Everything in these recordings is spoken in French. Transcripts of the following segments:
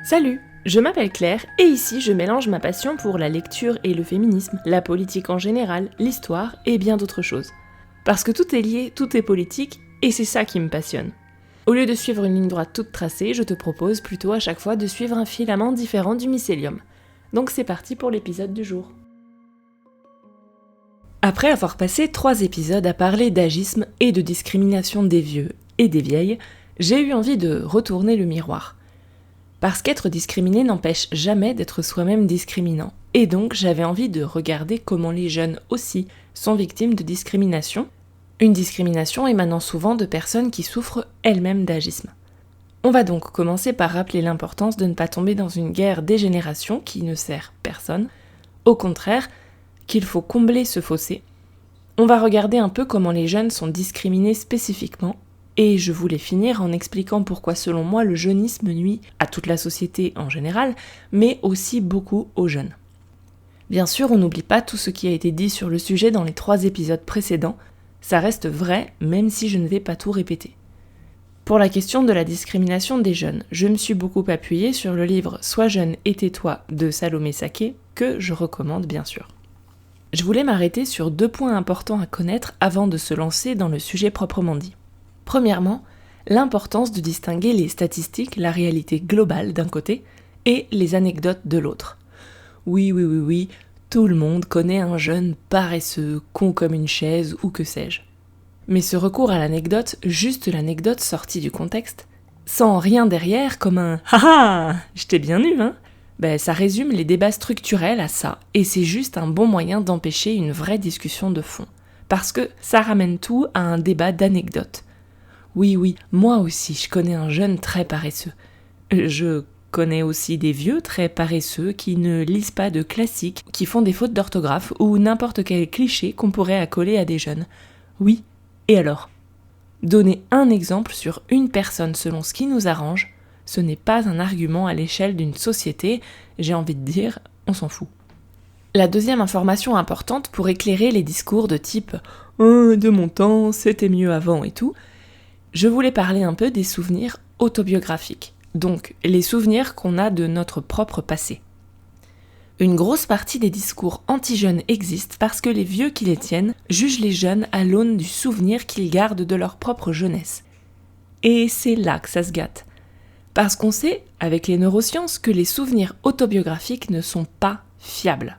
Salut, je m'appelle Claire et ici je mélange ma passion pour la lecture et le féminisme, la politique en général, l'histoire et bien d'autres choses. Parce que tout est lié, tout est politique et c'est ça qui me passionne. Au lieu de suivre une ligne droite toute tracée, je te propose plutôt à chaque fois de suivre un filament différent du mycélium. Donc c'est parti pour l'épisode du jour. Après avoir passé 3 épisodes à parler d'agisme et de discrimination des vieux et des vieilles, j'ai eu envie de retourner le miroir. Parce qu'être discriminé n'empêche jamais d'être soi-même discriminant. Et donc j'avais envie de regarder comment les jeunes aussi sont victimes de discrimination, une discrimination émanant souvent de personnes qui souffrent elles-mêmes d'agisme. On va donc commencer par rappeler l'importance de ne pas tomber dans une guerre des générations qui ne sert personne. Au contraire, qu'il faut combler ce fossé. On va regarder un peu comment les jeunes sont discriminés spécifiquement. Et je voulais finir en expliquant pourquoi selon moi le jeunisme nuit à toute la société en général, mais aussi beaucoup aux jeunes. Bien sûr, on n'oublie pas tout ce qui a été dit sur le sujet dans les 3 épisodes précédents, ça reste vrai même si je ne vais pas tout répéter. Pour la question de la discrimination des jeunes, je me suis beaucoup appuyée sur le livre « Sois jeune et tais-toi » de Salomé Saké, que je recommande bien sûr. Je voulais m'arrêter sur 2 points importants à connaître avant de se lancer dans le sujet proprement dit. Premièrement, l'importance de distinguer les statistiques, la réalité globale d'un côté, et les anecdotes de l'autre. Oui, tout le monde connaît un jeune paresseux, con comme une chaise ou que sais-je. Mais ce recours à l'anecdote, juste l'anecdote sortie du contexte, sans rien derrière comme un « haha, je t'ai bien eu, hein !» ça résume les débats structurels à ça, et c'est juste un bon moyen d'empêcher une vraie discussion de fond. Parce que ça ramène tout à un débat d'anecdotes. Oui, moi aussi, je connais un jeune très paresseux. Je connais aussi des vieux très paresseux qui ne lisent pas de classiques, qui font des fautes d'orthographe ou n'importe quel cliché qu'on pourrait accoler à des jeunes. Oui, et alors ? Donner un exemple sur une personne selon ce qui nous arrange, ce n'est pas un argument à l'échelle d'une société, j'ai envie de dire, on s'en fout. La deuxième information importante pour éclairer les discours de type « de mon temps, c'était mieux avant » et tout, je voulais parler un peu des souvenirs autobiographiques, donc les souvenirs qu'on a de notre propre passé. Une grosse partie des discours anti-jeunes existent parce que les vieux qui les tiennent jugent les jeunes à l'aune du souvenir qu'ils gardent de leur propre jeunesse. Et c'est là que ça se gâte. Parce qu'on sait, avec les neurosciences, que les souvenirs autobiographiques ne sont pas fiables.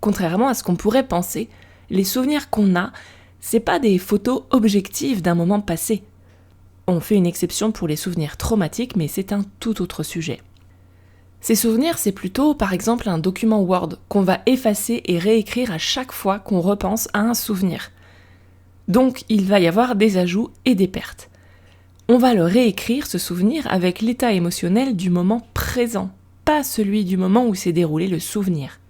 Contrairement à ce qu'on pourrait penser, les souvenirs qu'on a, c'est pas des photos objectives d'un moment passé. On fait une exception pour les souvenirs traumatiques, mais c'est un tout autre sujet. Ces souvenirs, c'est plutôt, par exemple, un document Word qu'on va effacer et réécrire à chaque fois qu'on repense à un souvenir. Donc, il va y avoir des ajouts et des pertes. On va le réécrire, ce souvenir, avec l'état émotionnel du moment présent, pas celui du moment où s'est déroulé le souvenir.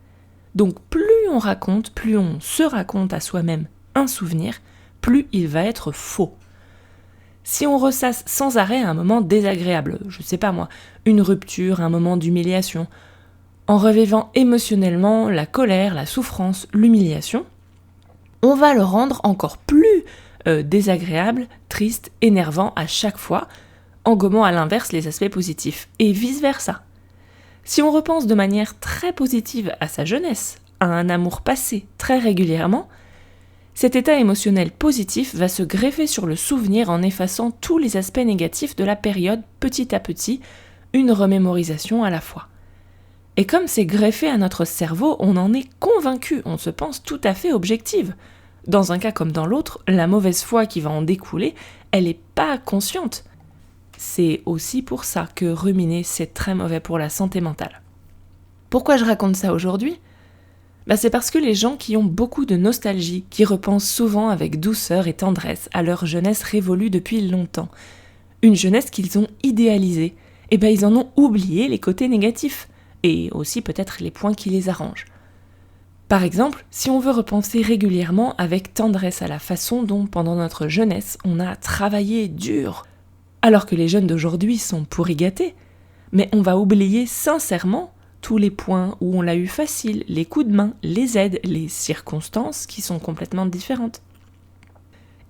Donc, plus on raconte, plus on se raconte à soi-même un souvenir, plus il va être faux. Si on ressasse sans arrêt un moment désagréable, je sais pas moi, une rupture, un moment d'humiliation, en revivant émotionnellement la colère, la souffrance, l'humiliation, on va le rendre encore plus désagréable, triste, énervant à chaque fois, en gommant à l'inverse les aspects positifs, et vice-versa. Si on repense de manière très positive à sa jeunesse, à un amour passé très régulièrement, cet état émotionnel positif va se greffer sur le souvenir en effaçant tous les aspects négatifs de la période petit à petit, une remémorisation à la fois. Et comme c'est greffé à notre cerveau, on en est convaincu, on se pense tout à fait objective. Dans un cas comme dans l'autre, la mauvaise foi qui va en découler, elle n'est pas consciente. C'est aussi pour ça que ruminer, c'est très mauvais pour la santé mentale. Pourquoi je raconte ça aujourd'hui ? C'est parce que les gens qui ont beaucoup de nostalgie, qui repensent souvent avec douceur et tendresse à leur jeunesse révolue depuis longtemps, une jeunesse qu'ils ont idéalisée, ils en ont oublié les côtés négatifs, et aussi peut-être les points qui les arrangent. Par exemple, si on veut repenser régulièrement avec tendresse à la façon dont, pendant notre jeunesse, on a travaillé dur, alors que les jeunes d'aujourd'hui sont pourri gâtés, mais on va oublier sincèrement tous les points où on l'a eu facile, les coups de main, les aides, les circonstances qui sont complètement différentes.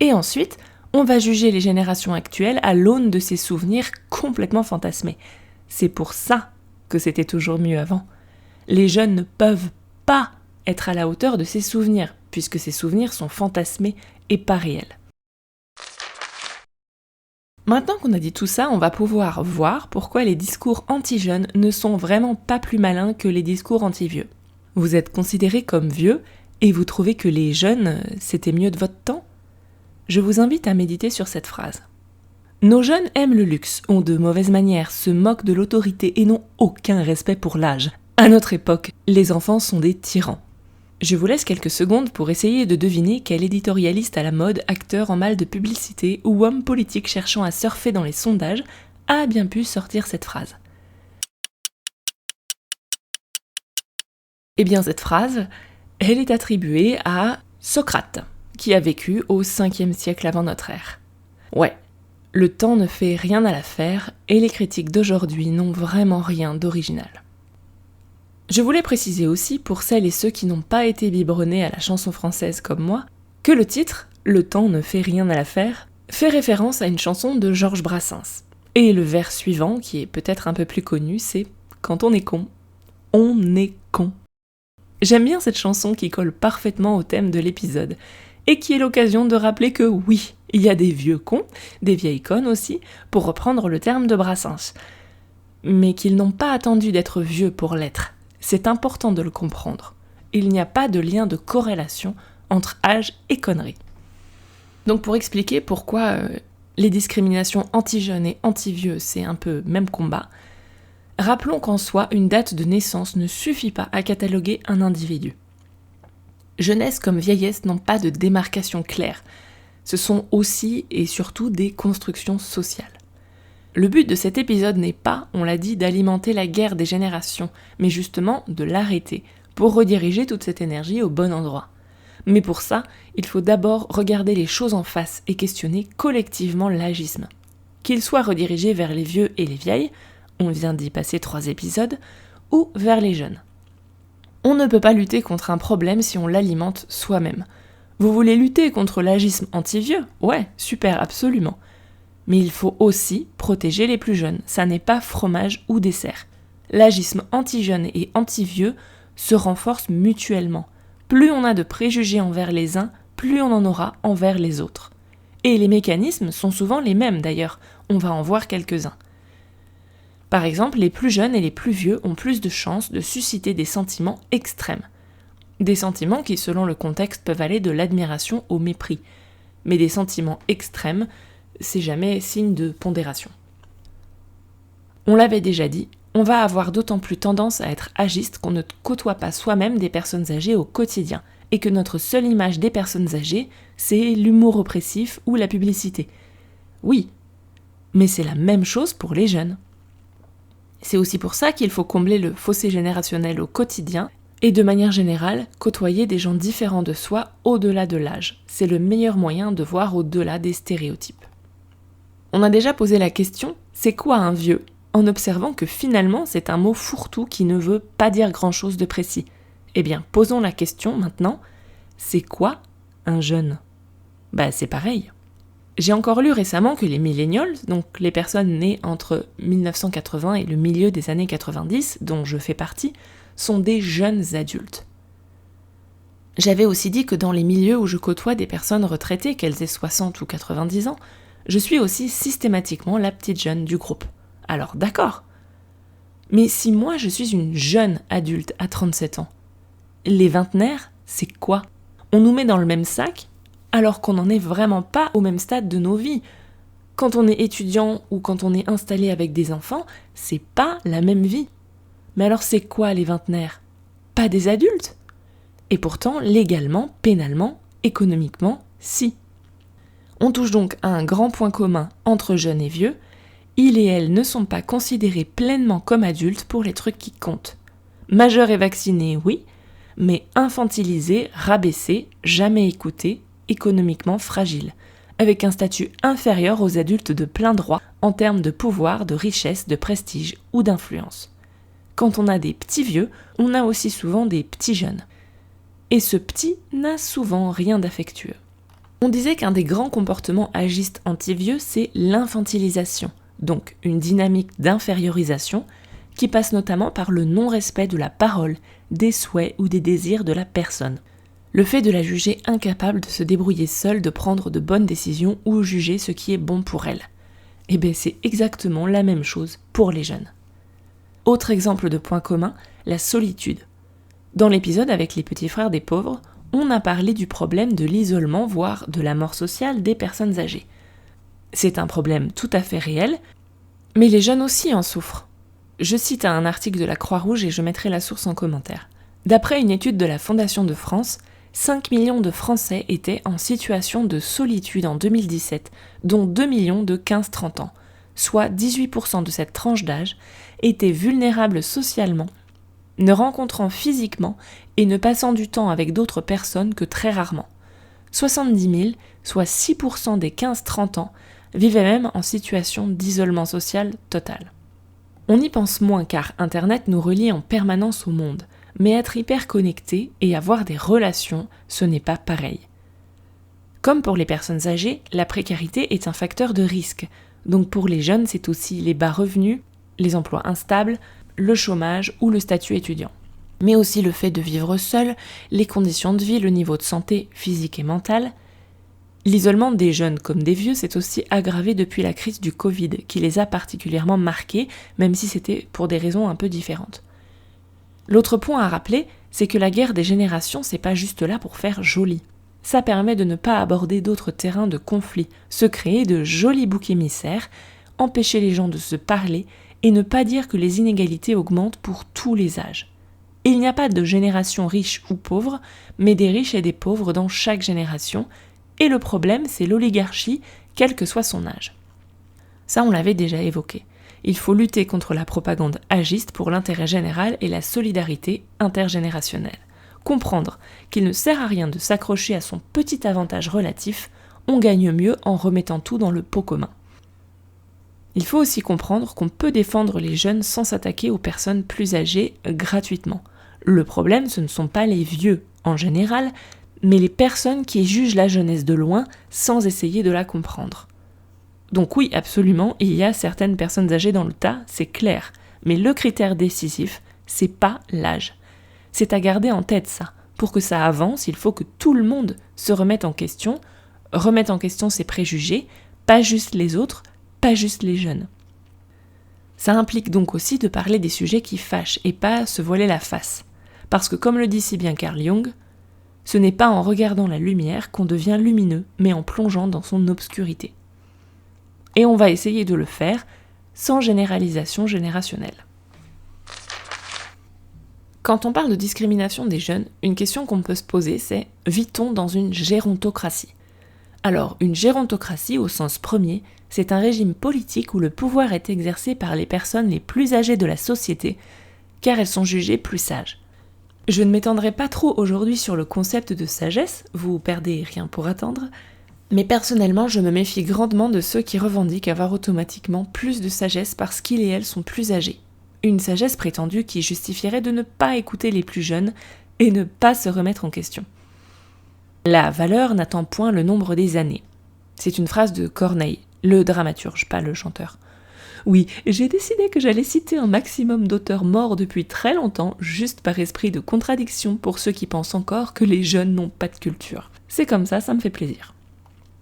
Et ensuite, on va juger les générations actuelles à l'aune de ces souvenirs complètement fantasmés. C'est pour ça que c'était toujours mieux avant. Les jeunes ne peuvent pas être à la hauteur de ces souvenirs, puisque ces souvenirs sont fantasmés et pas réels. Maintenant qu'on a dit tout ça, on va pouvoir voir pourquoi les discours anti-jeunes ne sont vraiment pas plus malins que les discours anti-vieux. Vous êtes considérés comme vieux et vous trouvez que les jeunes, c'était mieux de votre temps ? Je vous invite à méditer sur cette phrase. Nos jeunes aiment le luxe, ont de mauvaises manières, se moquent de l'autorité et n'ont aucun respect pour l'âge. À notre époque, les enfants sont des tyrans. Je vous laisse quelques secondes pour essayer de deviner quel éditorialiste à la mode, acteur en mal de publicité ou homme politique cherchant à surfer dans les sondages a bien pu sortir cette phrase. Eh bien cette phrase, elle est attribuée à Socrate, qui a vécu au 5e siècle avant notre ère. Ouais, le temps ne fait rien à l'affaire et les critiques d'aujourd'hui n'ont vraiment rien d'original. Je voulais préciser aussi, pour celles et ceux qui n'ont pas été biberonnés à la chanson française comme moi, que le titre « Le temps ne fait rien à l'affaire » fait référence à une chanson de Georges Brassens. Et le vers suivant, qui est peut-être un peu plus connu, c'est « Quand on est con, on est con ». J'aime bien cette chanson qui colle parfaitement au thème de l'épisode, et qui est l'occasion de rappeler que oui, il y a des vieux cons, des vieilles connes aussi, pour reprendre le terme de Brassens, mais qu'ils n'ont pas attendu d'être vieux pour l'être. C'est important de le comprendre. Il n'y a pas de lien de corrélation entre âge et conneries. Donc pour expliquer pourquoi les discriminations anti-jeunes et anti-vieux, c'est un peu même combat, rappelons qu'en soi, une date de naissance ne suffit pas à cataloguer un individu. Jeunesse comme vieillesse n'ont pas de démarcation claire. Ce sont aussi et surtout des constructions sociales. Le but de cet épisode n'est pas, on l'a dit, d'alimenter la guerre des générations, mais justement de l'arrêter, pour rediriger toute cette énergie au bon endroit. Mais pour ça, il faut d'abord regarder les choses en face et questionner collectivement l'agisme. Qu'il soit redirigé vers les vieux et les vieilles, on vient d'y passer 3 épisodes, ou vers les jeunes. On ne peut pas lutter contre un problème si on l'alimente soi-même. Vous voulez lutter contre l'agisme anti-vieux ? Ouais, super, absolument. Mais il faut aussi protéger les plus jeunes, ça n'est pas fromage ou dessert. L'agisme anti-jeune et anti-vieux se renforcent mutuellement. Plus on a de préjugés envers les uns, plus on en aura envers les autres. Et les mécanismes sont souvent les mêmes d'ailleurs, on va en voir quelques-uns. Par exemple, les plus jeunes et les plus vieux ont plus de chances de susciter des sentiments extrêmes. Des sentiments qui, selon le contexte, peuvent aller de l'admiration au mépris. Mais des sentiments extrêmes, c'est jamais signe de pondération. On l'avait déjà dit, on va avoir d'autant plus tendance à être agiste qu'on ne côtoie pas soi-même des personnes âgées au quotidien, et que notre seule image des personnes âgées, c'est l'humour oppressif ou la publicité. Oui, mais c'est la même chose pour les jeunes. C'est aussi pour ça qu'il faut combler le fossé générationnel au quotidien et de manière générale, côtoyer des gens différents de soi au-delà de l'âge. C'est le meilleur moyen de voir au-delà des stéréotypes. On a déjà posé la question, c'est quoi un vieux ? En observant que finalement c'est un mot fourre-tout qui ne veut pas dire grand-chose de précis. Eh bien, posons la question maintenant, c'est quoi un jeune ? C'est pareil. J'ai encore lu récemment que les millennials, donc les personnes nées entre 1980 et le milieu des années 90, dont je fais partie, sont des jeunes adultes. J'avais aussi dit que dans les milieux où je côtoie des personnes retraitées, qu'elles aient 60 ou 90 ans, je suis aussi systématiquement la petite jeune du groupe. Alors d'accord. Mais si moi je suis une jeune adulte à 37 ans, les vingtenaires, c'est quoi ? On nous met dans le même sac alors qu'on n'en est vraiment pas au même stade de nos vies. Quand on est étudiant ou quand on est installé avec des enfants, c'est pas la même vie. Mais alors c'est quoi les vingtenaires ? Pas des adultes ? Et pourtant, légalement, pénalement, économiquement, si. On touche donc à un grand point commun entre jeunes et vieux, ils et elles ne sont pas considérés pleinement comme adultes pour les trucs qui comptent. Majeurs et vaccinés, oui, mais infantilisés, rabaissés, jamais écoutés, économiquement fragiles, avec un statut inférieur aux adultes de plein droit en termes de pouvoir, de richesse, de prestige ou d'influence. Quand on a des petits vieux, on a aussi souvent des petits jeunes. Et ce petit n'a souvent rien d'affectueux. On disait qu'un des grands comportements agistes anti-vieux, c'est l'infantilisation, donc une dynamique d'infériorisation qui passe notamment par le non-respect de la parole, des souhaits ou des désirs de la personne. Le fait de la juger incapable de se débrouiller seule, de prendre de bonnes décisions ou juger ce qui est bon pour elle. Eh bien, c'est exactement la même chose pour les jeunes. Autre exemple de point commun, la solitude. Dans l'épisode avec les petits frères des pauvres, on a parlé du problème de l'isolement, voire de la mort sociale des personnes âgées. C'est un problème tout à fait réel, mais les jeunes aussi en souffrent. Je cite un article de la Croix-Rouge et je mettrai la source en commentaire. D'après une étude de la Fondation de France, 5 millions de Français étaient en situation de solitude en 2017, dont 2 millions de 15-30 ans, soit 18% de cette tranche d'âge, étaient vulnérables socialement, ne rencontrant physiquement et ne passant du temps avec d'autres personnes que très rarement. 70 000, soit 6% des 15-30 ans, vivaient même en situation d'isolement social total. On y pense moins car Internet nous relie en permanence au monde, mais être hyper connecté et avoir des relations, ce n'est pas pareil. Comme pour les personnes âgées, la précarité est un facteur de risque, donc pour les jeunes c'est aussi les bas revenus, les emplois instables, le chômage ou le statut étudiant. Mais aussi le fait de vivre seul, les conditions de vie, le niveau de santé physique et mentale. L'isolement des jeunes comme des vieux s'est aussi aggravé depuis la crise du Covid, qui les a particulièrement marqués, même si c'était pour des raisons un peu différentes. L'autre point à rappeler, c'est que la guerre des générations, c'est pas juste là pour faire joli. Ça permet de ne pas aborder d'autres terrains de conflit, se créer de jolis boucs émissaires, empêcher les gens de se parler et ne pas dire que les inégalités augmentent pour tous les âges. Il n'y a pas de génération riche ou pauvre, mais des riches et des pauvres dans chaque génération, et le problème, c'est l'oligarchie, quel que soit son âge. Ça, on l'avait déjà évoqué. Il faut lutter contre la propagande agiste pour l'intérêt général et la solidarité intergénérationnelle. Comprendre qu'il ne sert à rien de s'accrocher à son petit avantage relatif, on gagne mieux en remettant tout dans le pot commun. Il faut aussi comprendre qu'on peut défendre les jeunes sans s'attaquer aux personnes plus âgées gratuitement. Le problème, ce ne sont pas les vieux en général, mais les personnes qui jugent la jeunesse de loin sans essayer de la comprendre. Donc oui, absolument, il y a certaines personnes âgées dans le tas, c'est clair, mais le critère décisif, c'est pas l'âge. C'est à garder en tête ça. Pour que ça avance, il faut que tout le monde se remette en question ses préjugés, pas juste les autres, pas juste les jeunes. Ça implique donc aussi de parler des sujets qui fâchent et pas se voiler la face. Parce que comme le dit si bien Carl Jung, ce n'est pas en regardant la lumière qu'on devient lumineux, mais en plongeant dans son obscurité. Et on va essayer de le faire sans généralisation générationnelle. Quand on parle de discrimination des jeunes, une question qu'on peut se poser, c'est « vit-on dans une gérontocratie ?» Alors, une gérontocratie, au sens premier, c'est un régime politique où le pouvoir est exercé par les personnes les plus âgées de la société, car elles sont jugées plus sages. Je ne m'étendrai pas trop aujourd'hui sur le concept de sagesse, vous perdez rien pour attendre, mais personnellement, je me méfie grandement de ceux qui revendiquent avoir automatiquement plus de sagesse parce qu'ils et elles sont plus âgés. Une sagesse prétendue qui justifierait de ne pas écouter les plus jeunes et ne pas se remettre en question. La valeur n'attend point le nombre des années. C'est une phrase de Corneille, le dramaturge, pas le chanteur. Oui, j'ai décidé que j'allais citer un maximum d'auteurs morts depuis très longtemps, juste par esprit de contradiction pour ceux qui pensent encore que les jeunes n'ont pas de culture. C'est comme ça me fait plaisir.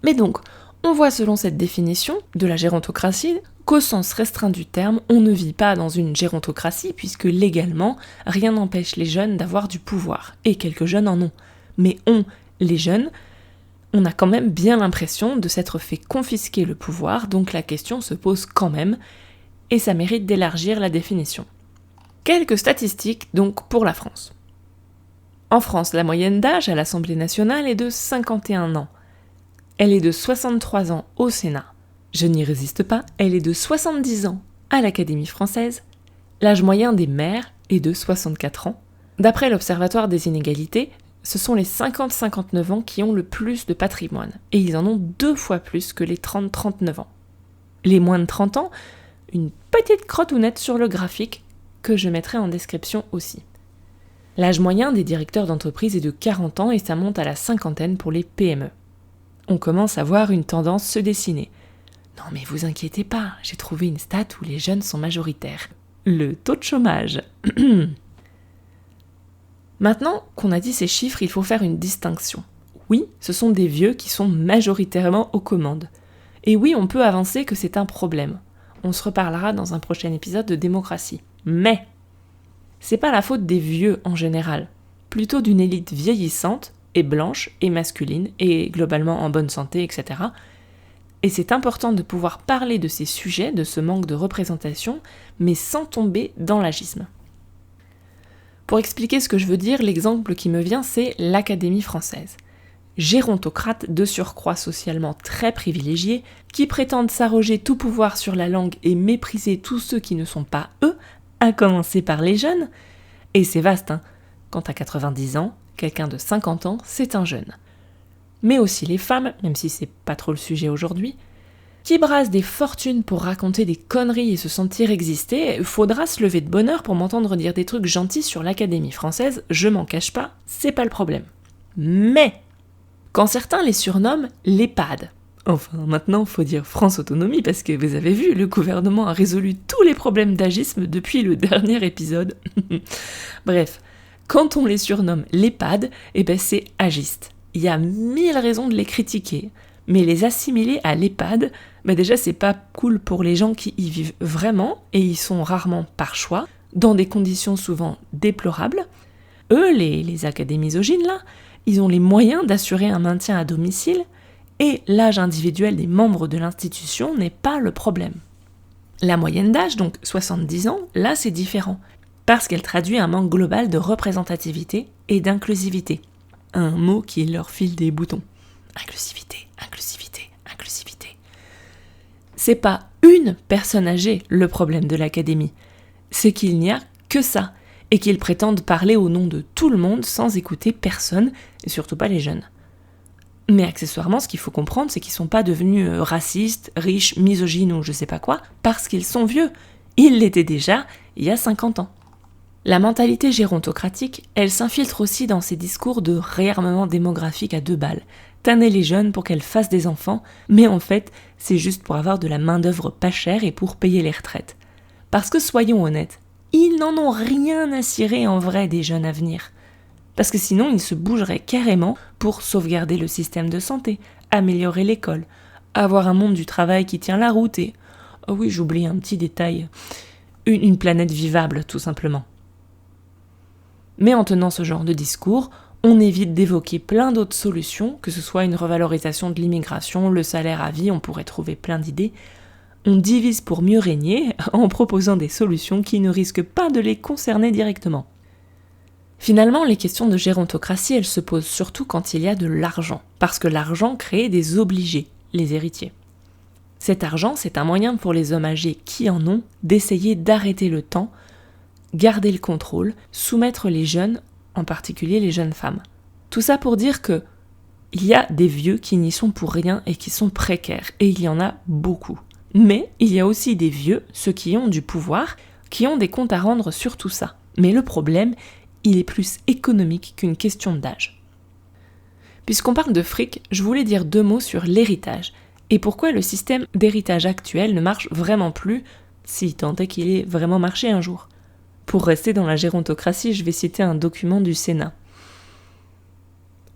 Mais donc, on voit selon cette définition de la gérontocratie qu'au sens restreint du terme, on ne vit pas dans une gérontocratie puisque légalement, rien n'empêche les jeunes d'avoir du pouvoir, et quelques jeunes en ont. Mais les jeunes, on a quand même bien l'impression de s'être fait confisquer le pouvoir, donc la question se pose quand même, et ça mérite d'élargir la définition. Quelques statistiques donc pour la France. En France, la moyenne d'âge à l'Assemblée nationale est de 51 ans. Elle est de 63 ans au Sénat. Je n'y résiste pas, elle est de 70 ans à l'Académie française. L'âge moyen des maires est de 64 ans. D'après l'Observatoire des inégalités, ce sont les 50-59 ans qui ont le plus de patrimoine, et ils en ont 2 fois plus que les 30-39 ans. Les moins de 30 ans, une petite crotounette sur le graphique que je mettrai en description aussi. L'âge moyen des directeurs d'entreprise est de 40 ans et ça monte à la cinquantaine pour les PME. On commence à voir une tendance se dessiner. Non mais vous inquiétez pas, j'ai trouvé une stat où les jeunes sont majoritaires. le taux de chômage. Maintenant qu'on a dit ces chiffres, il faut faire une distinction. Oui, ce sont des vieux qui sont majoritairement aux commandes. Et oui, on peut avancer que c'est un problème. On se reparlera dans un prochain épisode de démocratie. Mais c'est pas la faute des vieux en général, plutôt d'une élite vieillissante et blanche et masculine et globalement en bonne santé, etc. Et c'est important de pouvoir parler de ces sujets, de ce manque de représentation, mais sans tomber dans l'agisme. Pour expliquer ce que je veux dire, l'exemple qui me vient, c'est l'Académie française. Gérontocrates de surcroît socialement très privilégiés, qui prétendent s'arroger tout pouvoir sur la langue et mépriser tous ceux qui ne sont pas eux, à commencer par les jeunes. Et c'est vaste, hein. Quand à 90 ans, quelqu'un de 50 ans, c'est un jeune. Mais aussi les femmes, même si c'est pas trop le sujet aujourd'hui, qui brassent des fortunes pour raconter des conneries et se sentir exister. Faudra se lever de bonne heure pour m'entendre dire des trucs gentils sur l'Académie française, je m'en cache pas, c'est pas le problème. Mais quand certains les surnomment l'EHPAD, enfin maintenant faut dire France Autonomie parce que vous avez vu, le gouvernement a résolu tous les problèmes d'agisme depuis le dernier épisode. Bref, quand on les surnomme l'EHPAD, c'est agiste. Il y a 1000 raisons de les critiquer, mais les assimiler à l'EHPAD, déjà c'est pas cool pour les gens qui y vivent vraiment, et y sont rarement par choix, dans des conditions souvent déplorables. Eux, les académisogynes là, ils ont les moyens d'assurer un maintien à domicile, et l'âge individuel des membres de l'institution n'est pas le problème. La moyenne d'âge, donc 70 ans, là c'est différent, parce qu'elle traduit un manque global de représentativité et d'inclusivité. Un mot qui leur file des boutons. Inclusivité, inclusivité, inclusivité. C'est pas une personne âgée le problème de l'académie, c'est qu'il n'y a que ça, et qu'ils prétendent parler au nom de tout le monde sans écouter personne, et surtout pas les jeunes. Mais accessoirement, ce qu'il faut comprendre, c'est qu'ils sont pas devenus racistes, riches, misogynes ou je sais pas quoi, parce qu'ils sont vieux. Ils l'étaient déjà il y a 50 ans. La mentalité gérontocratique, elle s'infiltre aussi dans ces discours de réarmement démographique à 2 balles. Tanner les jeunes pour qu'elles fassent des enfants, mais en fait, c'est juste pour avoir de la main-d'œuvre pas chère et pour payer les retraites. Parce que soyons honnêtes, ils n'en ont rien à cirer en vrai des jeunes à venir. Parce que sinon, ils se bougeraient carrément pour sauvegarder le système de santé, améliorer l'école, avoir un monde du travail qui tient la route et, oh oui, j'oublie un petit détail, une planète vivable tout simplement. Mais en tenant ce genre de discours, on évite d'évoquer plein d'autres solutions, que ce soit une revalorisation de l'immigration, le salaire à vie, on pourrait trouver plein d'idées. On divise pour mieux régner en proposant des solutions qui ne risquent pas de les concerner directement. Finalement, les questions de gérontocratie, elles se posent surtout quand il y a de l'argent, parce que l'argent crée des obligés, les héritiers. Cet argent, c'est un moyen pour les hommes âgés qui en ont d'essayer d'arrêter le temps, garder le contrôle, soumettre les jeunes, en particulier les jeunes femmes. Tout ça pour dire que il y a des vieux qui n'y sont pour rien et qui sont précaires, et il y en a beaucoup. Mais il y a aussi des vieux, ceux qui ont du pouvoir, qui ont des comptes à rendre sur tout ça. Mais le problème, il est plus économique qu'une question d'âge. Puisqu'on parle de fric, je voulais dire 2 mots sur l'héritage, et pourquoi le système d'héritage actuel ne marche vraiment plus, si tant est qu'il ait vraiment marché un jour. Pour rester dans la gérontocratie, je vais citer un document du Sénat.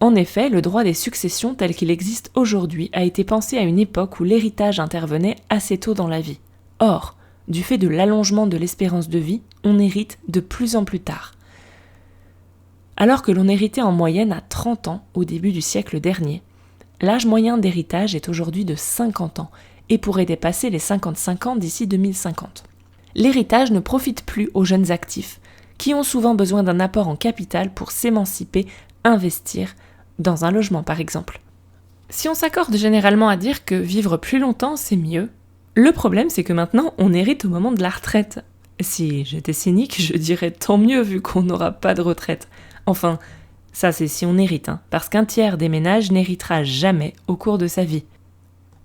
En effet, le droit des successions tel qu'il existe aujourd'hui a été pensé à une époque où l'héritage intervenait assez tôt dans la vie. Or, du fait de l'allongement de l'espérance de vie, on hérite de plus en plus tard. Alors que l'on héritait en moyenne à 30 ans au début du siècle dernier, l'âge moyen d'héritage est aujourd'hui de 50 ans et pourrait dépasser les 55 ans d'ici 2050. L'héritage ne profite plus aux jeunes actifs, qui ont souvent besoin d'un apport en capital pour s'émanciper, investir, dans un logement par exemple. Si on s'accorde généralement à dire que vivre plus longtemps c'est mieux, le problème c'est que maintenant on hérite au moment de la retraite. Si j'étais cynique, je dirais tant mieux vu qu'on n'aura pas de retraite. Enfin, ça c'est si on hérite, parce qu'un tiers des ménages n'héritera jamais au cours de sa vie.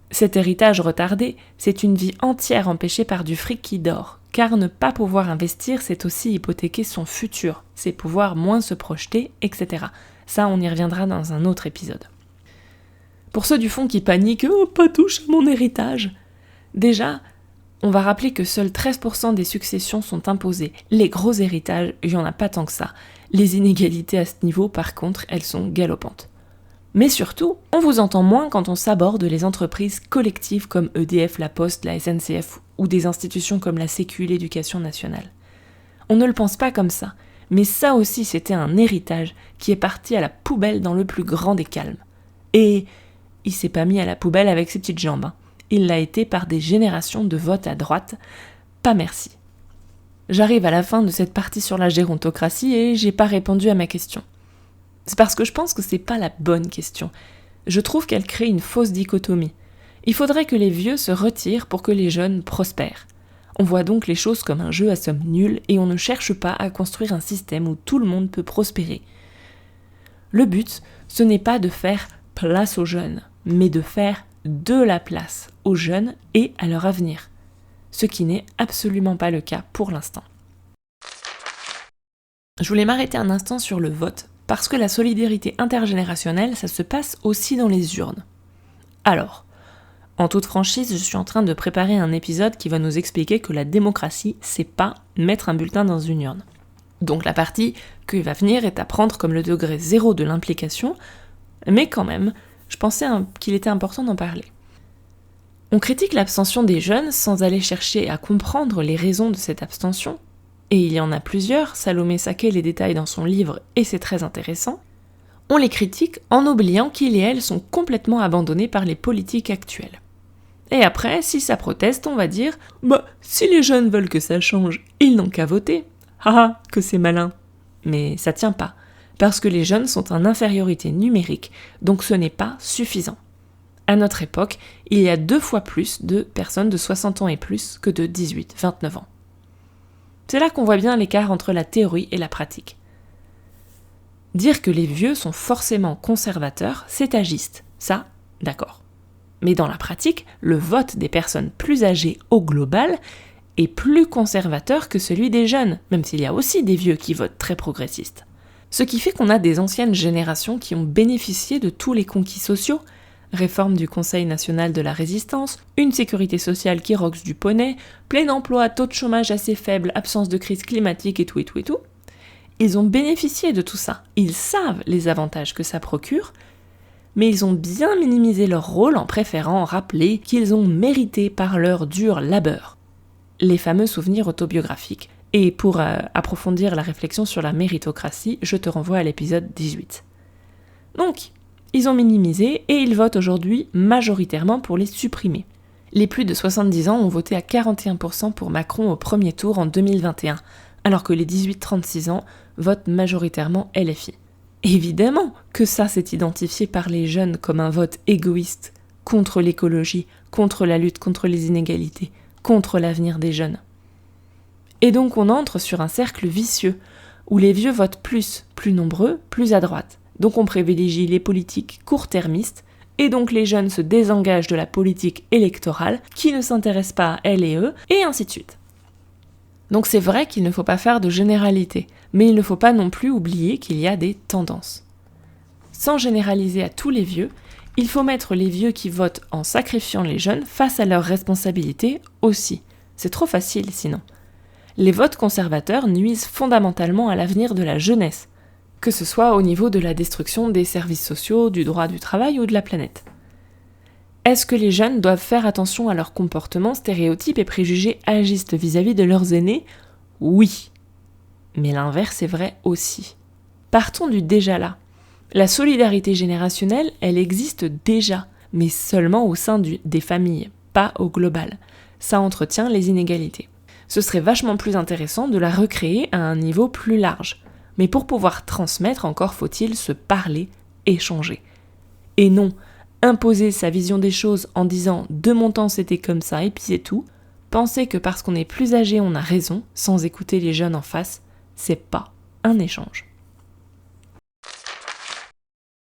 Cet héritage retardé, c'est une vie entière empêchée par du fric qui dort, car ne pas pouvoir investir, c'est aussi hypothéquer son futur, c'est pouvoir moins se projeter, etc. Ça, on y reviendra dans un autre épisode. Pour ceux du fond qui paniquent « Oh, pas touche à mon héritage !» Déjà, On va rappeler que seuls 13% des successions sont imposées. Les gros héritages, il n'y en a pas tant que ça. Les inégalités à ce niveau, par contre, elles sont galopantes. Mais surtout, on vous entend moins quand on s'aborde les entreprises collectives comme EDF, La Poste, la SNCF ou des institutions comme la Sécu, l'Éducation nationale. On ne le pense pas comme ça, mais ça aussi c'était un héritage qui est parti à la poubelle dans le plus grand des calmes. Et il s'est pas mis à la poubelle avec ses petites jambes, hein. Il l'a été par des générations de votes à droite. Pas merci. J'arrive à la fin de cette partie sur la gérontocratie et j'ai pas répondu à ma question. C'est parce que je pense que c'est pas la bonne question. Je trouve qu'elle crée une fausse dichotomie. Il faudrait que les vieux se retirent pour que les jeunes prospèrent. On voit donc les choses comme un jeu à somme nulle et on ne cherche pas à construire un système où tout le monde peut prospérer. Le but, ce n'est pas de faire place aux jeunes, mais de faire de la place aux jeunes et à leur avenir. Ce qui n'est absolument pas le cas pour l'instant. Je voulais m'arrêter un instant sur le vote, parce que la solidarité intergénérationnelle, ça se passe aussi dans les urnes. Alors, en toute franchise, je suis en train de préparer un épisode qui va nous expliquer que la démocratie, c'est pas mettre un bulletin dans une urne. Donc la partie qui va venir est à prendre comme le degré zéro de l'implication, mais quand même, je pensais qu'il était important d'en parler. On critique l'abstention des jeunes sans aller chercher à comprendre les raisons de cette abstention, et il y en a plusieurs, Salomé Saké les détaille dans son livre et c'est très intéressant. On les critique en oubliant qu'ils et elles sont complètement abandonnés par les politiques actuelles. Et après, si ça proteste, on va dire « si les jeunes veulent que ça change, ils n'ont qu'à voter. Haha, que c'est malin !» Mais ça tient pas, parce que les jeunes sont en infériorité numérique, donc ce n'est pas suffisant. À notre époque, il y a 2 fois plus de personnes de 60 ans et plus que de 18-29 ans. C'est là qu'on voit bien l'écart entre la théorie et la pratique. Dire que les vieux sont forcément conservateurs, c'est agiste, ça, d'accord. Mais dans la pratique, le vote des personnes plus âgées au global est plus conservateur que celui des jeunes, même s'il y a aussi des vieux qui votent très progressistes. Ce qui fait qu'on a des anciennes générations qui ont bénéficié de tous les conquis sociaux, réforme du Conseil national de la résistance, une sécurité sociale qui roxe du poney, plein emploi, taux de chômage assez faible, absence de crise climatique et tout. Ils ont bénéficié de tout ça, ils savent les avantages que ça procure, mais ils ont bien minimisé leur rôle en préférant rappeler qu'ils ont mérité par leur dur labeur. Les fameux souvenirs autobiographiques. Et pour approfondir la réflexion sur la méritocratie, je te renvoie à l'épisode 18. Donc, ils ont minimisé et ils votent aujourd'hui majoritairement pour les supprimer. Les plus de 70 ans ont voté à 41% pour Macron au premier tour en 2021, alors que les 18-36 ans votent majoritairement LFI. Évidemment que ça s'est identifié par les jeunes comme un vote égoïste, contre l'écologie, contre la lutte contre les inégalités, contre l'avenir des jeunes. Et donc on entre sur un cercle vicieux, où les vieux votent plus nombreux, plus à droite. Donc on privilégie les politiques court-termistes, et donc les jeunes se désengagent de la politique électorale, qui ne s'intéresse pas à elles et eux, et ainsi de suite. Donc c'est vrai qu'il ne faut pas faire de généralité, mais il ne faut pas non plus oublier qu'il y a des tendances. Sans généraliser à tous les vieux, il faut mettre les vieux qui votent en sacrifiant les jeunes face à leurs responsabilités aussi. C'est trop facile sinon. Les votes conservateurs nuisent fondamentalement à l'avenir de la jeunesse, que ce soit au niveau de la destruction des services sociaux, du droit du travail ou de la planète. Est-ce que les jeunes doivent faire attention à leurs comportements, stéréotypes et préjugés agistes vis-à-vis de leurs aînés ? Oui. Mais l'inverse est vrai aussi. Partons du déjà là. La solidarité générationnelle, elle existe déjà, mais seulement au sein des familles, pas au global. Ça entretient les inégalités. Ce serait vachement plus intéressant de la recréer à un niveau plus large. Mais pour pouvoir transmettre, encore faut-il se parler, échanger. Et non, imposer sa vision des choses en disant « de mon temps c'était comme ça et puis c'est tout », penser que parce qu'on est plus âgé on a raison, sans écouter les jeunes en face, c'est pas un échange.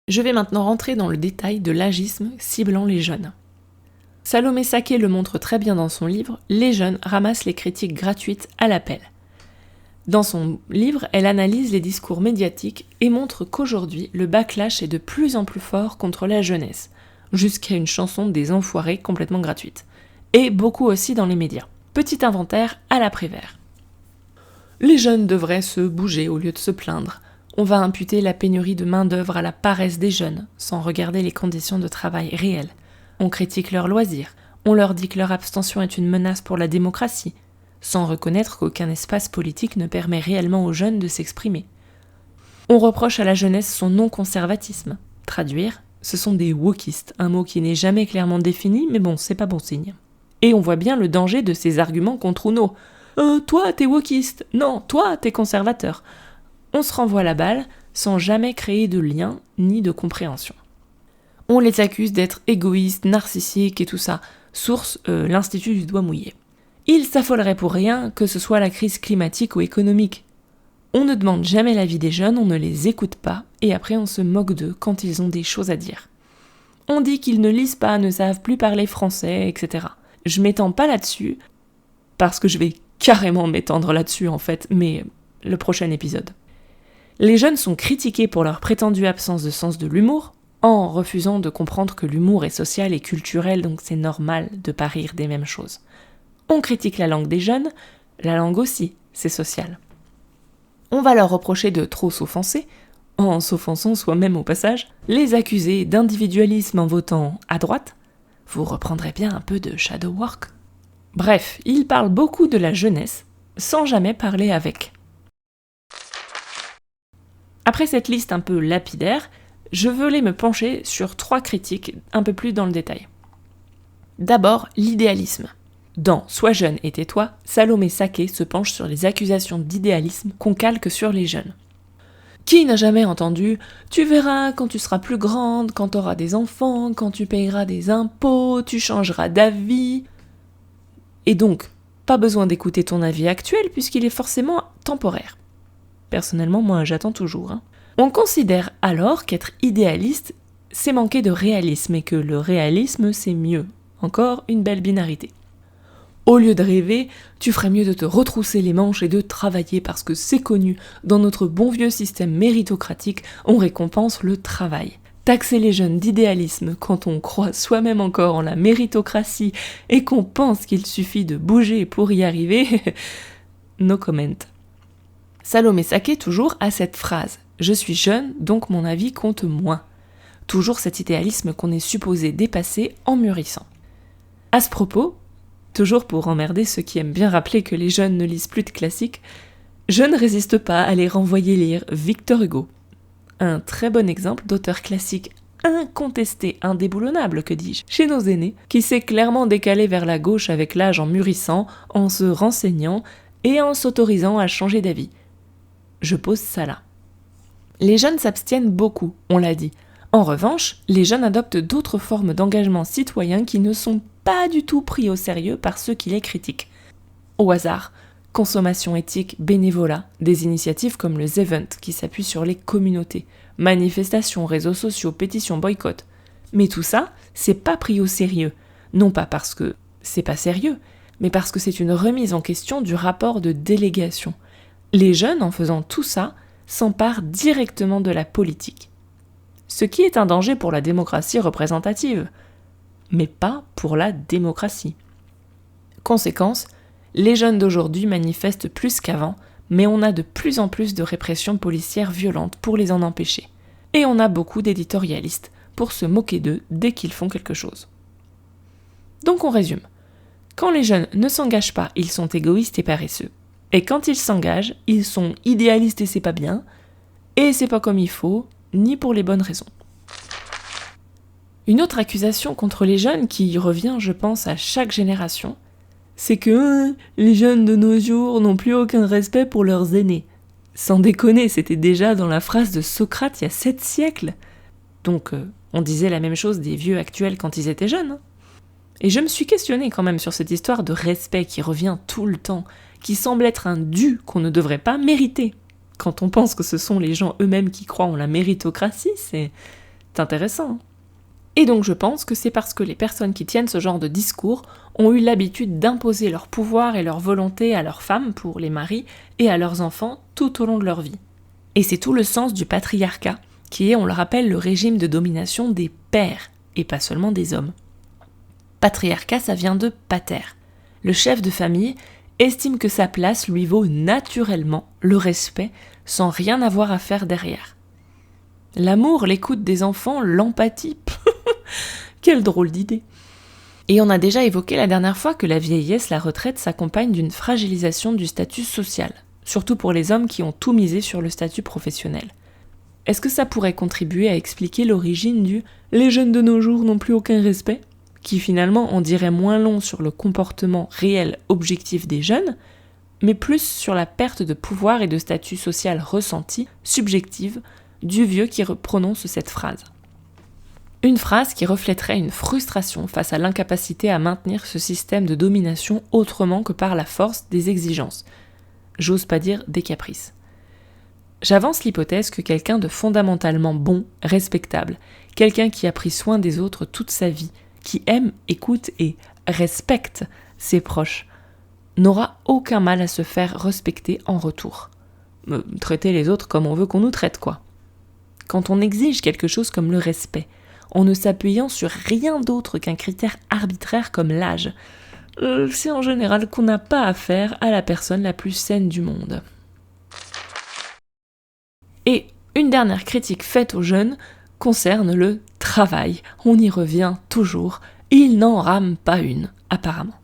Je vais maintenant rentrer dans le détail de l'agisme ciblant les jeunes. Salomé Saké le montre très bien dans son livre « Les jeunes ramassent les critiques gratuites à l'appel ». Dans son livre, elle analyse les discours médiatiques et montre qu'aujourd'hui, le backlash est de plus en plus fort contre la jeunesse, jusqu'à une chanson des enfoirés complètement gratuite. Et beaucoup aussi dans les médias. Petit inventaire à la Prévert. Les jeunes devraient se bouger au lieu de se plaindre. On va imputer la pénurie de main-d'œuvre à la paresse des jeunes, sans regarder les conditions de travail réelles. On critique leurs loisirs. On leur dit que leur abstention est une menace pour la démocratie, sans reconnaître qu'aucun espace politique ne permet réellement aux jeunes de s'exprimer. On reproche à la jeunesse son non-conservatisme. Traduire, ce sont des wokistes, un mot qui n'est jamais clairement défini, mais bon, c'est pas bon signe. Et on voit bien le danger de ces arguments contre Uno. Toi, t'es wokiste. Non, toi, t'es conservateur. On se renvoie la balle sans jamais créer de lien ni de compréhension. On les accuse d'être égoïstes, narcissiques et tout ça. Source, l'Institut du doigt mouillé. Ils s'affoleraient pour rien, que ce soit la crise climatique ou économique. On ne demande jamais l'avis des jeunes, on ne les écoute pas, et après on se moque d'eux quand ils ont des choses à dire. On dit qu'ils ne lisent pas, ne savent plus parler français, etc. Je m'étends pas là-dessus, parce que je vais carrément m'étendre là-dessus en fait, mais le prochain épisode. Les jeunes sont critiqués pour leur prétendue absence de sens de l'humour, en refusant de comprendre que l'humour est social et culturel, donc c'est normal de pas rire des mêmes choses. On critique la langue des jeunes, la langue aussi, c'est social. On va leur reprocher de trop s'offenser, en s'offensant soi-même au passage, les accuser d'individualisme en votant à droite. Vous reprendrez bien un peu de shadow work. Bref, ils parlent beaucoup de la jeunesse, sans jamais parler avec. Après cette liste un peu lapidaire, je voulais me pencher sur 3 critiques un peu plus dans le détail. D'abord, l'idéalisme. Dans Sois jeune et tais-toi, Salomé Saké se penche sur les accusations d'idéalisme qu'on calque sur les jeunes. Qui n'a jamais entendu « Tu verras quand tu seras plus grande, quand tu auras des enfants, quand tu payeras des impôts, tu changeras d'avis » Et donc, pas besoin d'écouter ton avis actuel puisqu'il est forcément temporaire. Personnellement, moi, j'attends toujours. On considère alors qu'être idéaliste, c'est manquer de réalisme et que le réalisme, c'est mieux. Encore une belle binarité. Au lieu de rêver, tu ferais mieux de te retrousser les manches et de travailler parce que c'est connu, dans notre bon vieux système méritocratique, on récompense le travail. Taxer les jeunes d'idéalisme quand on croit soi-même encore en la méritocratie et qu'on pense qu'il suffit de bouger pour y arriver, no comment. Salomé Saké toujours a cette phrase « Je suis jeune, donc mon avis compte moins ». Toujours cet idéalisme qu'on est supposé dépasser en mûrissant. À ce propos, toujours pour emmerder ceux qui aiment bien rappeler que les jeunes ne lisent plus de classiques, je ne résiste pas à les renvoyer lire Victor Hugo. Un très bon exemple d'auteur classique incontesté, indéboulonnable, que dis-je, chez nos aînés, qui s'est clairement décalé vers la gauche avec l'âge en mûrissant, en se renseignant et en s'autorisant à changer d'avis. Je pose ça là. Les jeunes s'abstiennent beaucoup, on l'a dit. En revanche, les jeunes adoptent d'autres formes d'engagement citoyen qui ne sont pas du tout pris au sérieux par ceux qui les critiquent. Au hasard, consommation éthique, bénévolat, des initiatives comme le Zevent qui s'appuie sur les communautés, manifestations, réseaux sociaux, pétitions, boycotts. Mais tout ça, c'est pas pris au sérieux. Non pas parce que c'est pas sérieux, mais parce que c'est une remise en question du rapport de délégation. Les jeunes, en faisant tout ça, s'emparent directement de la politique. Ce qui est un danger pour la démocratie représentative, mais pas pour la démocratie. Conséquence, les jeunes d'aujourd'hui manifestent plus qu'avant, mais on a de plus en plus de répressions policières violentes pour les en empêcher. Et on a beaucoup d'éditorialistes pour se moquer d'eux dès qu'ils font quelque chose. Donc on résume. Quand les jeunes ne s'engagent pas, ils sont égoïstes et paresseux. Et quand ils s'engagent, ils sont idéalistes et c'est pas bien, et c'est pas comme il faut, ni pour les bonnes raisons. Une autre accusation contre les jeunes qui revient, je pense, à chaque génération, c'est que les jeunes de nos jours n'ont plus aucun respect pour leurs aînés. Sans déconner, c'était déjà dans la phrase de Socrate il y a 7 siècles. Donc on disait la même chose des vieux actuels quand ils étaient jeunes. Et je me suis questionnée quand même sur cette histoire de respect qui revient tout le temps, qui semble être un dû qu'on ne devrait pas mériter. Quand on pense que ce sont les gens eux-mêmes qui croient en la méritocratie, c'est intéressant. Et donc je pense que c'est parce que les personnes qui tiennent ce genre de discours ont eu l'habitude d'imposer leur pouvoir et leur volonté à leurs femmes pour les maris et à leurs enfants tout au long de leur vie. Et c'est tout le sens du patriarcat, qui est, on le rappelle, le régime de domination des pères, et pas seulement des hommes. Patriarcat, ça vient de pater. Le chef de famille estime que sa place lui vaut naturellement le respect sans rien avoir à faire derrière. L'amour, l'écoute des enfants, l'empathie, quelle drôle d'idée. Et on a déjà évoqué la dernière fois que la vieillesse, la retraite s'accompagne d'une fragilisation du statut social, surtout pour les hommes qui ont tout misé sur le statut professionnel. Est-ce que ça pourrait contribuer à expliquer l'origine du « les jeunes de nos jours n'ont plus aucun respect » qui finalement en dirait moins long sur le comportement réel objectif des jeunes, mais plus sur la perte de pouvoir et de statut social ressenti, subjective, du vieux qui prononce cette phrase. Une phrase qui reflèterait une frustration face à l'incapacité à maintenir ce système de domination autrement que par la force des exigences. J'ose pas dire des caprices. J'avance l'hypothèse que quelqu'un de fondamentalement bon, respectable, quelqu'un qui a pris soin des autres toute sa vie, qui aime, écoute et respecte ses proches, n'aura aucun mal à se faire respecter en retour. Traiter les autres comme on veut qu'on nous traite, quoi. Quand on exige quelque chose comme le respect, en ne s'appuyant sur rien d'autre qu'un critère arbitraire comme l'âge, c'est en général qu'on n'a pas affaire à la personne la plus saine du monde. Et une dernière critique faite aux jeunes concerne le travail. On y revient toujours. Ils n'en rament pas une, apparemment.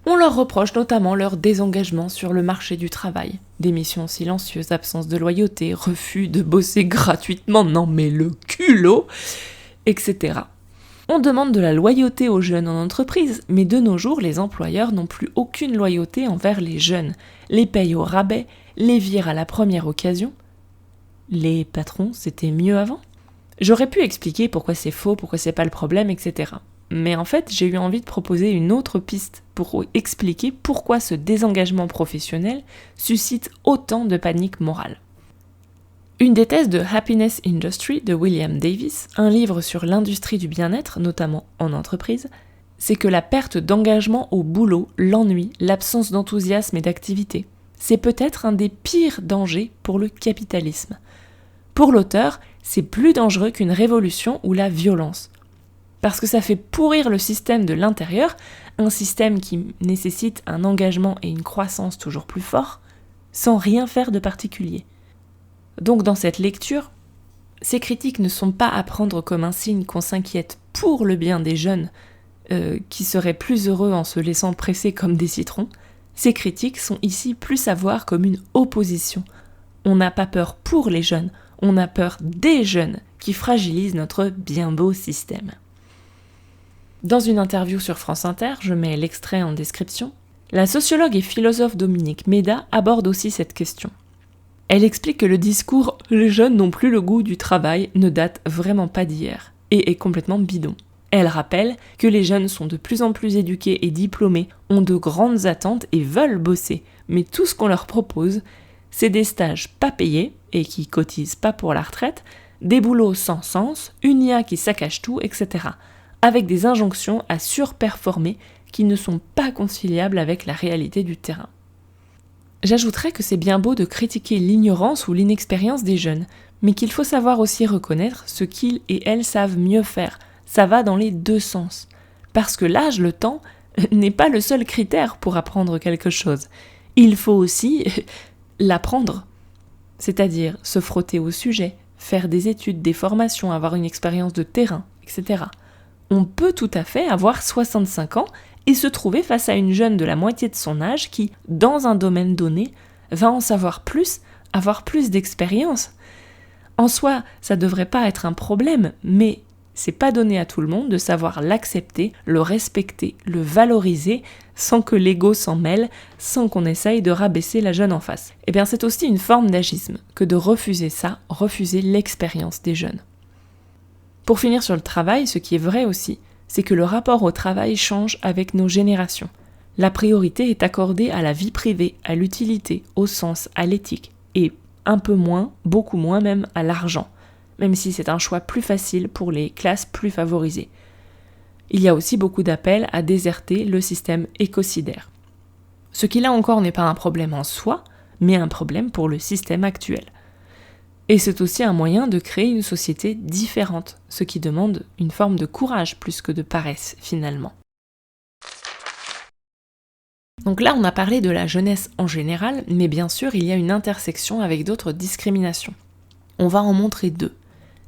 On leur reproche notamment leur désengagement sur le marché du travail. Démissions silencieuses, absence de loyauté, refus de bosser gratuitement, non mais le culot, etc. On demande de la loyauté aux jeunes en entreprise, mais de nos jours, les employeurs n'ont plus aucune loyauté envers les jeunes. Les payent au rabais, les virent à la première occasion. Les patrons, c'était mieux avant ? J'aurais pu expliquer pourquoi c'est faux, pourquoi c'est pas le problème, etc. Mais en fait, j'ai eu envie de proposer une autre piste pour expliquer pourquoi ce désengagement professionnel suscite autant de panique morale. Une des thèses de Happiness Industry de William Davis, un livre sur l'industrie du bien-être, notamment en entreprise, c'est que la perte d'engagement au boulot, l'ennui, l'absence d'enthousiasme et d'activité, c'est peut-être un des pires dangers pour le capitalisme. Pour l'auteur, c'est plus dangereux qu'une révolution ou la violence. Parce que ça fait pourrir le système de l'intérieur, un système qui nécessite un engagement et une croissance toujours plus forts, sans rien faire de particulier. Donc dans cette lecture, ces critiques ne sont pas à prendre comme un signe qu'on s'inquiète pour le bien des jeunes, qui seraient plus heureux en se laissant presser comme des citrons. Ces critiques sont ici plus à voir comme une opposition. On n'a pas peur pour les jeunes, on a peur des jeunes qui fragilisent notre bien beau système. Dans une interview sur France Inter, je mets l'extrait en description, la sociologue et philosophe Dominique Méda aborde aussi cette question. Elle explique que le discours « les jeunes n'ont plus le goût du travail » ne date vraiment pas d'hier et est complètement bidon. Elle rappelle que les jeunes sont de plus en plus éduqués et diplômés, ont de grandes attentes et veulent bosser, mais tout ce qu'on leur propose, c'est des stages pas payés et qui cotisent pas pour la retraite, des boulots sans sens, une IA qui saccage tout, etc. Avec des injonctions à surperformer qui ne sont pas conciliables avec la réalité du terrain. J'ajouterais que c'est bien beau de critiquer l'ignorance ou l'inexpérience des jeunes, mais qu'il faut savoir aussi reconnaître ce qu'ils et elles savent mieux faire. Ça va dans les deux sens. Parce que l'âge, le temps, n'est pas le seul critère pour apprendre quelque chose. Il faut aussi l'apprendre. C'est-à-dire se frotter au sujet, faire des études, des formations, avoir une expérience de terrain, etc. On peut tout à fait avoir 65 ans et se trouver face à une jeune de la moitié de son âge qui, dans un domaine donné, va en savoir plus, avoir plus d'expérience. En soi, ça devrait pas être un problème, mais c'est pas donné à tout le monde de savoir l'accepter, le respecter, le valoriser, sans que l'ego s'en mêle, sans qu'on essaye de rabaisser la jeune en face. Eh bien, c'est aussi une forme d'agisme que de refuser ça, refuser l'expérience des jeunes. Pour finir sur le travail, ce qui est vrai aussi, c'est que le rapport au travail change avec nos générations. La priorité est accordée à la vie privée, à l'utilité, au sens, à l'éthique, et un peu moins, beaucoup moins même, à l'argent, même si c'est un choix plus facile pour les classes plus favorisées. Il y a aussi beaucoup d'appels à déserter le système écocidaire. Ce qui là encore n'est pas un problème en soi, mais un problème pour le système actuel. Et c'est aussi un moyen de créer une société différente, ce qui demande une forme de courage plus que de paresse finalement. Donc là, on a parlé de la jeunesse en général, mais bien sûr, il y a une intersection avec d'autres discriminations. On va en montrer 2.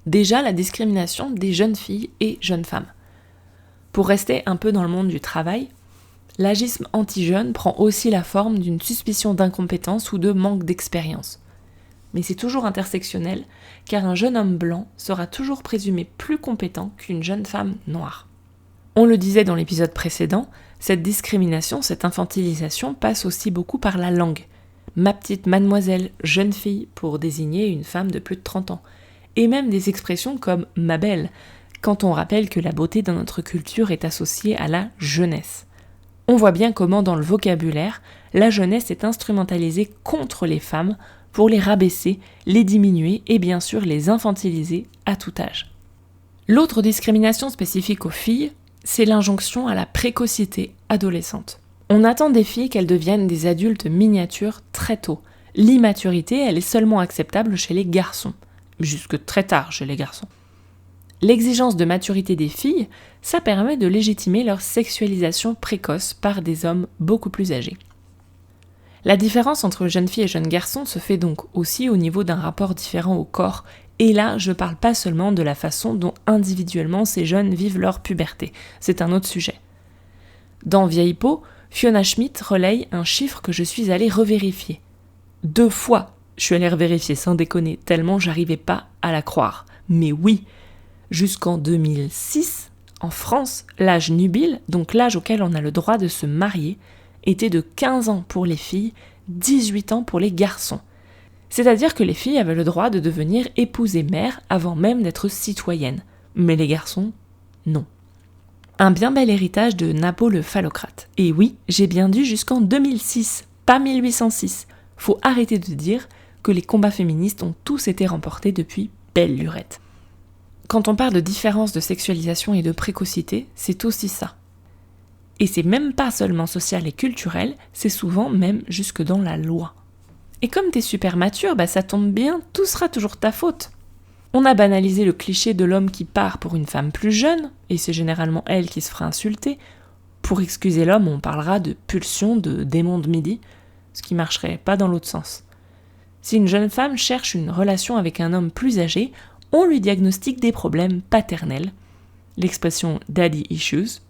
Déjà, la discrimination des jeunes filles et jeunes femmes. Pour rester un peu dans le monde du travail, l'agisme anti-jeune prend aussi la forme d'une suspicion d'incompétence ou de manque d'expérience. Mais c'est toujours intersectionnel, car un jeune homme blanc sera toujours présumé plus compétent qu'une jeune femme noire. On le disait dans l'épisode précédent, cette discrimination, cette infantilisation passe aussi beaucoup par la langue. Ma petite mademoiselle, jeune fille, pour désigner une femme de plus de 30 ans. Et même des expressions comme ma belle, quand on rappelle que la beauté dans notre culture est associée à la jeunesse. On voit bien comment dans le vocabulaire, la jeunesse est instrumentalisée contre les femmes pour les rabaisser, les diminuer et bien sûr les infantiliser à tout âge. L'autre discrimination spécifique aux filles, c'est l'injonction à la précocité adolescente. On attend des filles qu'elles deviennent des adultes miniatures très tôt. L'immaturité, elle est seulement acceptable chez les garçons, jusque très tard chez les garçons. L'exigence de maturité des filles, ça permet de légitimer leur sexualisation précoce par des hommes beaucoup plus âgés. La différence entre jeunes filles et jeunes garçons se fait donc aussi au niveau d'un rapport différent au corps. Et là, je parle pas seulement de la façon dont individuellement ces jeunes vivent leur puberté, c'est un autre sujet. Dans Vieille peau, Fiona Schmidt relaye un chiffre que je suis allée revérifier. 2 fois, je suis allée revérifier sans déconner, tellement j'arrivais pas à la croire. Mais oui, jusqu'en 2006, en France, l'âge nubile, donc l'âge auquel on a le droit de se marier, était de 15 ans pour les filles, 18 ans pour les garçons. C'est-à-dire que les filles avaient le droit de devenir épouses et mères avant même d'être citoyennes. Mais les garçons, non. Un bien bel héritage de Napo le phallocrate. Et oui, j'ai bien dit jusqu'en 2006, pas 1806. Faut arrêter de dire que les combats féministes ont tous été remportés depuis belle lurette. Quand on parle de différence de sexualisation et de précocité, c'est aussi ça. Et c'est même pas seulement social et culturel, c'est souvent même jusque dans la loi. Et comme t'es super mature, ça tombe bien, tout sera toujours ta faute. On a banalisé le cliché de l'homme qui part pour une femme plus jeune, et c'est généralement elle qui se fera insulter. Pour excuser l'homme, on parlera de pulsion, de démon de midi, ce qui marcherait pas dans l'autre sens. Si une jeune femme cherche une relation avec un homme plus âgé, on lui diagnostique des problèmes paternels, l'expression « daddy issues »,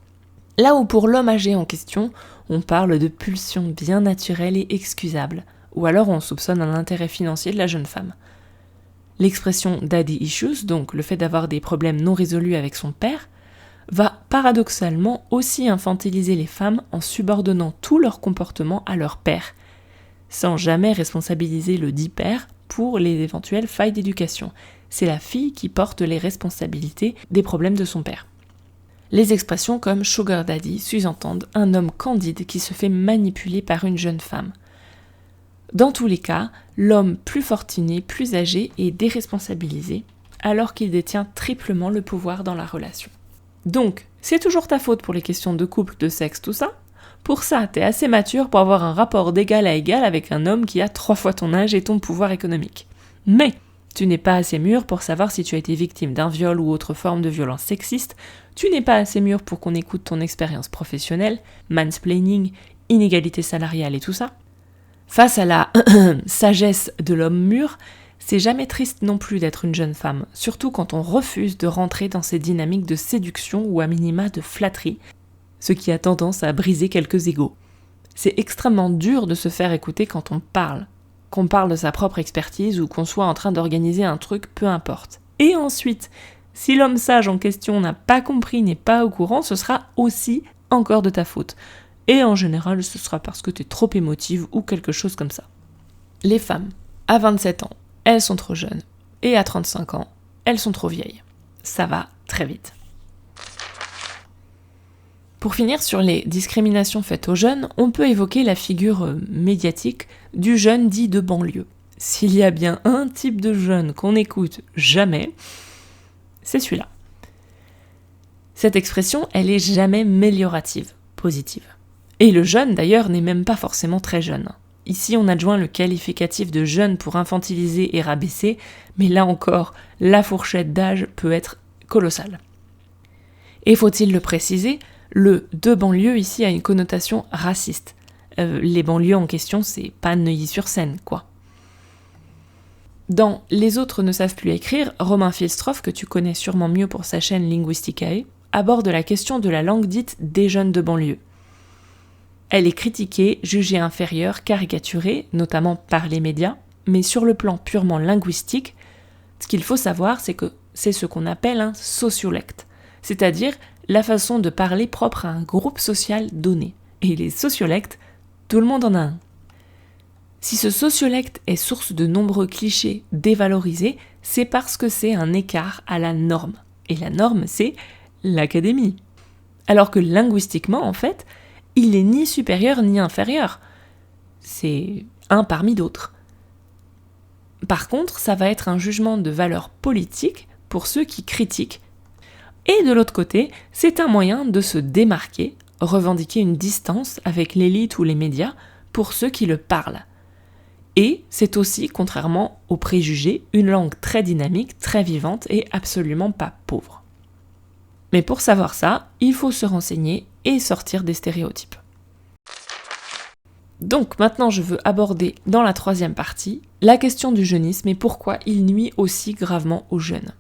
là où pour l'homme âgé en question, on parle de pulsion bien naturelle et excusable, ou alors on soupçonne un intérêt financier de la jeune femme. L'expression « daddy issues », donc le fait d'avoir des problèmes non résolus avec son père, va paradoxalement aussi infantiliser les femmes en subordonnant tout leur comportement à leur père, sans jamais responsabiliser le dit père pour les éventuelles failles d'éducation. C'est la fille qui porte les responsabilités des problèmes de son père. Les expressions comme « sugar daddy » sous-entendent un homme candide qui se fait manipuler par une jeune femme. Dans tous les cas, l'homme plus fortuné, plus âgé est déresponsabilisé, alors qu'il détient triplement le pouvoir dans la relation. Donc, c'est toujours ta faute pour les questions de couple, de sexe, tout ça. Pour ça, t'es assez mature pour avoir un rapport d'égal à égal avec un homme qui a 3 fois ton âge et ton pouvoir économique. Mais tu n'es pas assez mûr pour savoir si tu as été victime d'un viol ou autre forme de violence sexiste, tu n'es pas assez mûr pour qu'on écoute ton expérience professionnelle, mansplaining, inégalité salariale et tout ça. Face à la sagesse de l'homme mûr, c'est jamais triste non plus d'être une jeune femme, surtout quand on refuse de rentrer dans ces dynamiques de séduction ou à minima de flatterie, ce qui a tendance à briser quelques égos. C'est extrêmement dur de se faire écouter quand on parle, qu'on parle de sa propre expertise ou qu'on soit en train d'organiser un truc, peu importe. Et ensuite, si l'homme sage en question n'a pas compris, n'est pas au courant, ce sera aussi encore de ta faute. Et en général, ce sera parce que t'es trop émotive ou quelque chose comme ça. Les femmes, à 27 ans, elles sont trop jeunes. Et à 35 ans, elles sont trop vieilles. Ça va très vite. Pour finir sur les discriminations faites aux jeunes, on peut évoquer la figure médiatique du jeune dit de banlieue. S'il y a bien un type de jeune qu'on n'écoute jamais, c'est celui-là. Cette expression, elle est jamais méliorative, positive. Et le jeune, d'ailleurs, n'est même pas forcément très jeune. Ici, on adjoint le qualificatif de jeune pour infantiliser et rabaisser, mais là encore, la fourchette d'âge peut être colossale. Et faut-il le préciser, le de banlieue ici a une connotation raciste. les banlieues en question, c'est pas Neuilly-sur-Seine, quoi. Dans Les autres ne savent plus écrire, Romain Filstroff, que tu connais sûrement mieux pour sa chaîne Linguisticae, aborde la question de la langue dite des jeunes de banlieue. Elle est critiquée, jugée inférieure, caricaturée, notamment par les médias, mais sur le plan purement linguistique, ce qu'il faut savoir, c'est que c'est ce qu'on appelle un sociolecte, c'est-à-dire la façon de parler propre à un groupe social donné. Et les sociolectes, tout le monde en a un. Si ce sociolecte est source de nombreux clichés dévalorisés, c'est parce que c'est un écart à la norme. Et la norme, c'est l'académie. Alors que linguistiquement, en fait, il n'est ni supérieur ni inférieur. C'est un parmi d'autres. Par contre, ça va être un jugement de valeur politique pour ceux qui critiquent. Et de l'autre côté, c'est un moyen de se démarquer, revendiquer une distance avec l'élite ou les médias pour ceux qui le parlent. Et c'est aussi, contrairement aux préjugés, une langue très dynamique, très vivante et absolument pas pauvre. Mais pour savoir ça, il faut se renseigner et sortir des stéréotypes. Donc maintenant je veux aborder dans la troisième partie la question du jeunisme et pourquoi il nuit aussi gravement aux jeunes.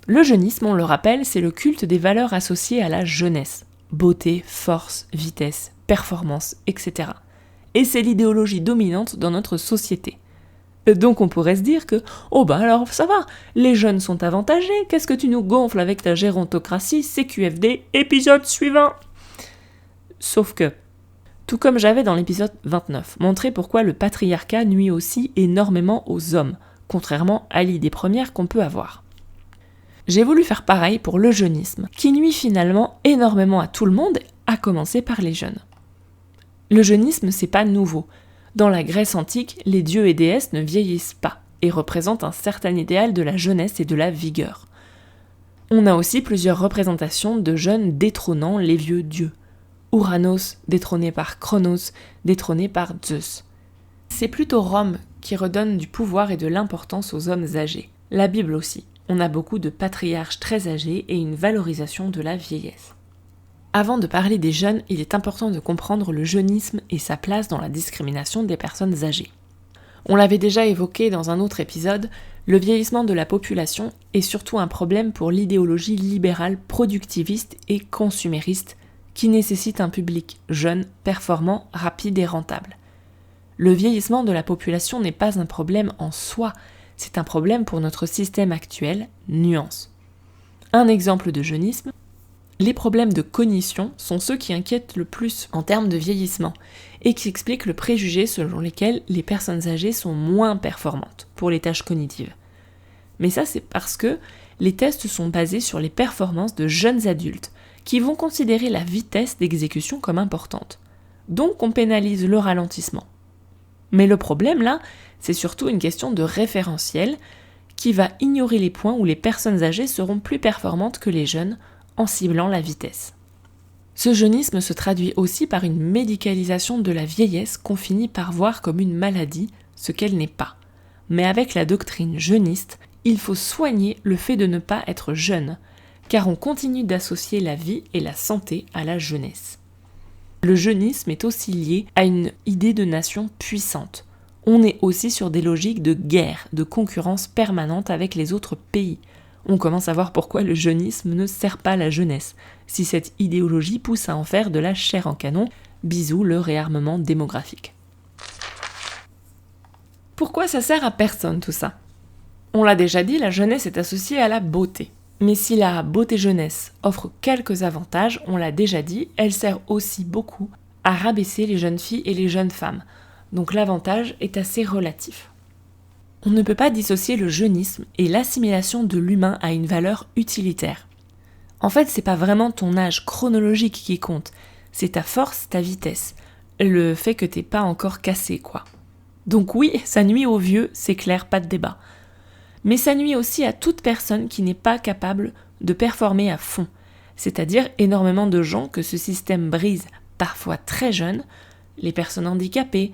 Le jeunisme, on le rappelle, c'est le culte des valeurs associées à la jeunesse. Beauté, force, vitesse, performance, etc. Et c'est l'idéologie dominante dans notre société. Donc on pourrait se dire que « Oh bah alors ça va, les jeunes sont avantagés, qu'est-ce que tu nous gonfles avec ta gérontocratie, CQFD, épisode suivant !» Sauf que, tout comme j'avais dans l'épisode 29, montré pourquoi le patriarcat nuit aussi énormément aux hommes, contrairement à l'idée première qu'on peut avoir. J'ai voulu faire pareil pour le jeunisme, qui nuit finalement énormément à tout le monde, à commencer par les jeunes. Le jeunisme, c'est pas nouveau. Dans la Grèce antique, les dieux et déesses ne vieillissent pas et représentent un certain idéal de la jeunesse et de la vigueur. On a aussi plusieurs représentations de jeunes détrônant les vieux dieux. Ouranos, détrôné par Chronos, détrôné par Zeus. C'est plutôt Rome qui redonne du pouvoir et de l'importance aux hommes âgés. La Bible aussi. On a beaucoup de patriarches très âgés et une valorisation de la vieillesse. Avant de parler des jeunes, il est important de comprendre le jeunisme et sa place dans la discrimination des personnes âgées. On l'avait déjà évoqué dans un autre épisode, le vieillissement de la population est surtout un problème pour l'idéologie libérale productiviste et consumériste qui nécessite un public jeune, performant, rapide et rentable. Le vieillissement de la population n'est pas un problème en soi, c'est un problème pour notre système actuel, nuance. Un exemple de jeunisme, les problèmes de cognition sont ceux qui inquiètent le plus en termes de vieillissement et qui expliquent le préjugé selon lequel les personnes âgées sont moins performantes pour les tâches cognitives. Mais ça, c'est parce que les tests sont basés sur les performances de jeunes adultes qui vont considérer la vitesse d'exécution comme importante. Donc on pénalise le ralentissement. Mais le problème là, c'est surtout une question de référentiel qui va ignorer les points où les personnes âgées seront plus performantes que les jeunes en ciblant la vitesse. Ce jeunisme se traduit aussi par une médicalisation de la vieillesse qu'on finit par voir comme une maladie, ce qu'elle n'est pas. Mais avec la doctrine jeuniste, il faut soigner le fait de ne pas être jeune, car on continue d'associer la vie et la santé à la jeunesse. Le jeunisme est aussi lié à une idée de nation puissante. On est aussi sur des logiques de guerre, de concurrence permanente avec les autres pays. On commence à voir pourquoi le jeunisme ne sert pas la jeunesse, si cette idéologie pousse à en faire de la chair en canon, bisous le réarmement démographique. Pourquoi ça sert à personne tout ça ? On l'a déjà dit, la jeunesse est associée à la beauté. Mais si la beauté jeunesse offre quelques avantages, on l'a déjà dit, elle sert aussi beaucoup à rabaisser les jeunes filles et les jeunes femmes. Donc l'avantage est assez relatif. On ne peut pas dissocier le jeunisme et l'assimilation de l'humain à une valeur utilitaire. En fait, c'est pas vraiment ton âge chronologique qui compte, c'est ta force, ta vitesse, le fait que t'es pas encore cassé, quoi. Donc oui, ça nuit aux vieux, c'est clair, pas de débat. Mais ça nuit aussi à toute personne qui n'est pas capable de performer à fond, c'est-à-dire énormément de gens que ce système brise, parfois très jeunes, les personnes handicapées.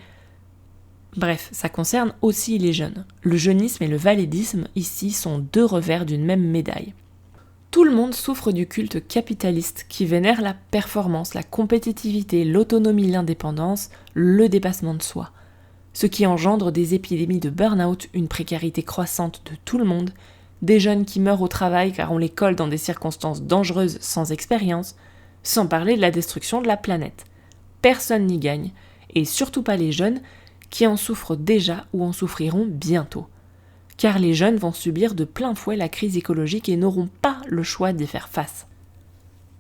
Bref, ça concerne aussi les jeunes. Le jeunisme et le validisme, ici, sont deux revers d'une même médaille. Tout le monde souffre du culte capitaliste qui vénère la performance, la compétitivité, l'autonomie, l'indépendance, le dépassement de soi. Ce qui engendre des épidémies de burn-out, une précarité croissante de tout le monde, des jeunes qui meurent au travail car on les colle dans des circonstances dangereuses sans expérience, sans parler de la destruction de la planète. Personne n'y gagne, et surtout pas les jeunes qui en souffrent déjà ou en souffriront bientôt. Car les jeunes vont subir de plein fouet la crise écologique et n'auront pas le choix d'y faire face.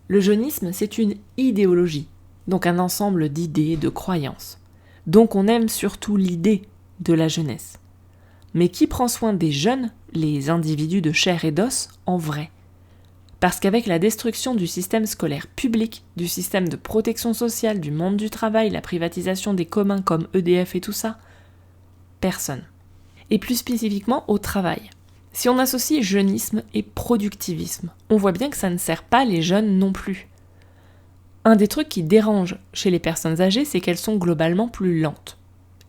Le jeunisme, c'est une idéologie, donc un ensemble d'idées, de croyances. Donc on aime surtout l'idée de la jeunesse. Mais qui prend soin des jeunes, les individus de chair et d'os, en vrai ? Parce qu'avec la destruction du système scolaire public, du système de protection sociale, du monde du travail, la privatisation des communs comme EDF et tout ça, personne. Et plus spécifiquement au travail. Si on associe jeunisme et productivisme, on voit bien que ça ne sert pas les jeunes non plus. Un des trucs qui dérange chez les personnes âgées, c'est qu'elles sont globalement plus lentes.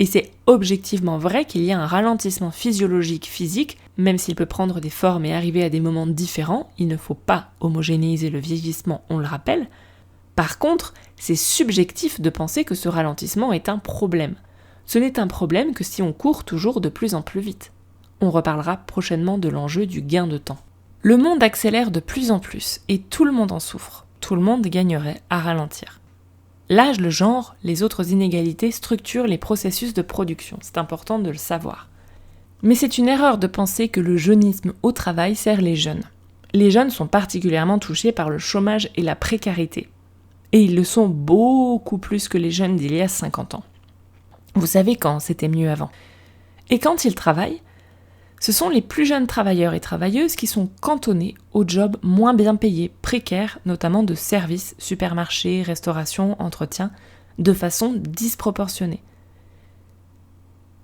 Et c'est objectivement vrai qu'il y a un ralentissement physiologique physique, même s'il peut prendre des formes et arriver à des moments différents, il ne faut pas homogénéiser le vieillissement, on le rappelle. Par contre, c'est subjectif de penser que ce ralentissement est un problème. Ce n'est un problème que si on court toujours de plus en plus vite. On reparlera prochainement de l'enjeu du gain de temps. Le monde accélère de plus en plus et tout le monde en souffre. Tout le monde gagnerait à ralentir. L'âge, le genre, les autres inégalités structurent les processus de production. C'est important de le savoir. Mais c'est une erreur de penser que le jeunisme au travail sert les jeunes. Les jeunes sont particulièrement touchés par le chômage et la précarité. Et ils le sont beaucoup plus que les jeunes d'il y a 50 ans. Vous savez quand c'était mieux avant. Et quand ils travaillent, ce sont les plus jeunes travailleurs et travailleuses qui sont cantonnés aux jobs moins bien payés, précaires, notamment de services, supermarchés, restauration, entretien, de façon disproportionnée.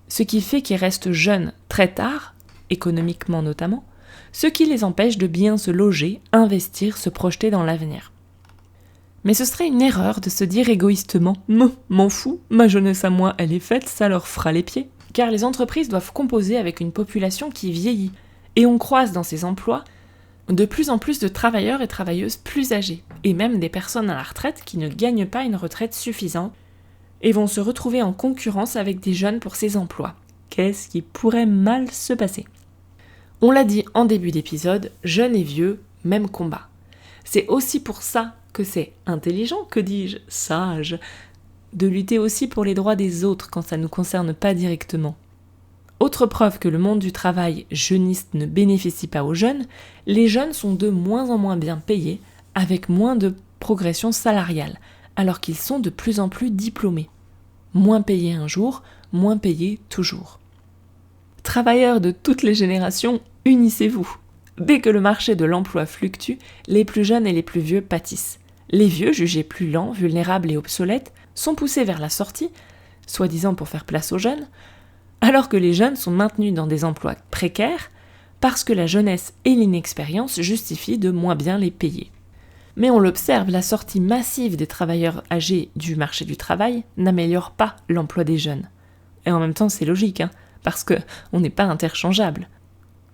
Ce qui fait qu'ils restent jeunes très tard, économiquement notamment, ce qui les empêche de bien se loger, investir, se projeter dans l'avenir. Mais ce serait une erreur de se dire égoïstement « m'en fous, ma jeunesse à moi, elle est faite, ça leur fera les pieds ». Car les entreprises doivent composer avec une population qui vieillit. Et on croise dans ces emplois de plus en plus de travailleurs et travailleuses plus âgés, et même des personnes à la retraite qui ne gagnent pas une retraite suffisante et vont se retrouver en concurrence avec des jeunes pour ces emplois. Qu'est-ce qui pourrait mal se passer ? On l'a dit en début d'épisode, jeunes et vieux, même combat. C'est aussi pour ça que c'est intelligent, que dis-je, sage, de lutter aussi pour les droits des autres quand ça ne nous concerne pas directement. Autre preuve que le monde du travail jeuniste ne bénéficie pas aux jeunes, les jeunes sont de moins en moins bien payés, avec moins de progression salariale, alors qu'ils sont de plus en plus diplômés. Moins payés un jour, moins payés toujours. Travailleurs de toutes les générations, unissez-vous. Dès que le marché de l'emploi fluctue, les plus jeunes et les plus vieux pâtissent. Les vieux, jugés plus lents, vulnérables et obsolètes, sont poussés vers la sortie, soi-disant pour faire place aux jeunes, alors que les jeunes sont maintenus dans des emplois précaires parce que la jeunesse et l'inexpérience justifient de moins bien les payer. Mais on l'observe, la sortie massive des travailleurs âgés du marché du travail n'améliore pas l'emploi des jeunes. Et en même temps, c'est logique, parce qu'on n'est pas interchangeable.